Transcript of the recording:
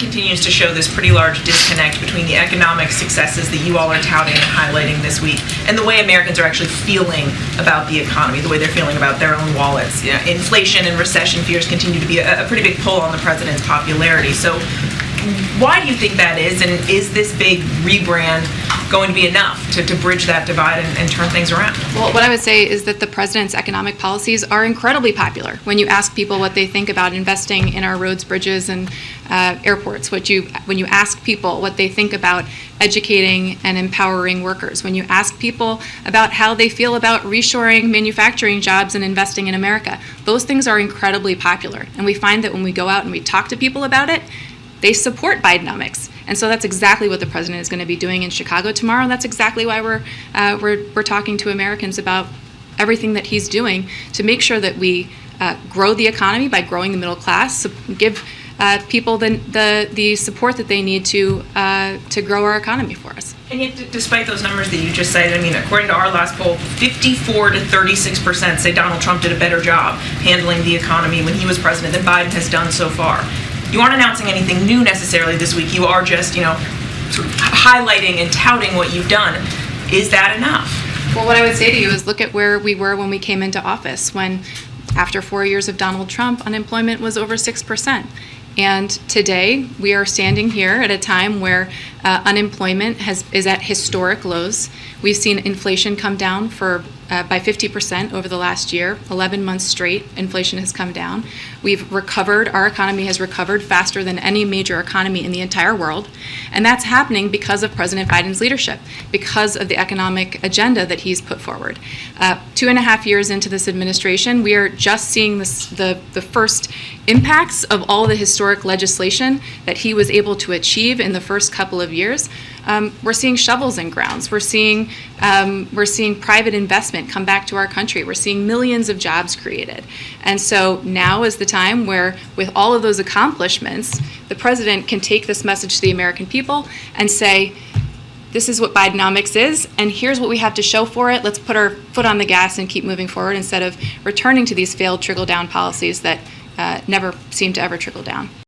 continues to show this pretty large disconnect between the economic successes that you all are touting and highlighting this week and the way Americans are actually feeling about the economy, the way they're feeling about their own wallets. You know, inflation and recession fears continue to be a pretty big pull on the president's popularity. So why do you think that is, and is this big rebrand going to be enough to bridge that divide and turn things around? Well, what I would say is that the president's economic policies are incredibly popular. When you ask people what they think about investing in our roads, bridges, and airports, when you ask people what they think about educating and empowering workers, when you ask people about how they feel about reshoring manufacturing jobs and investing in America, those things are incredibly popular. And we find that when we go out and we talk to people about it, they support Bidenomics. And so that's exactly what the president is going to be doing in Chicago tomorrow. And that's exactly why we're talking to Americans about everything that he's doing to make sure that we grow the economy by growing the middle class, give people the support that they need to grow our economy for us. And yet, despite those numbers that you just cited, I mean, according to our last poll, 54 to 36% say Donald Trump did a better job handling the economy when he was president than Biden has done so far. You aren't announcing anything new necessarily this week. You are just, sort of highlighting and touting what you've done. Is that enough? Well, what I would say to you is look at where we were when we came into office, when after 4 years of Donald Trump, unemployment was over 6%. And today, we are standing here at a time where unemployment is at historic lows. We've seen inflation come down by 50% over the last year. 11 months straight, inflation has come down. We've recovered, our economy has recovered faster than any major economy in the entire world. And that's happening because of President Biden's leadership, because of the economic agenda that he's put forward. 2.5 years into this administration, we are just seeing the first impacts of all the historic legislation that he was able to achieve in the first couple of years. We're seeing shovels in grounds. We're seeing private investment come back to our country. We're seeing millions of jobs created. And so now is the time where, with all of those accomplishments, the president can take this message to the American people and say, this is what Bidenomics is, and here's what we have to show for it. Let's put our foot on the gas and keep moving forward instead of returning to these failed trickle-down policies that never seem to ever trickle down.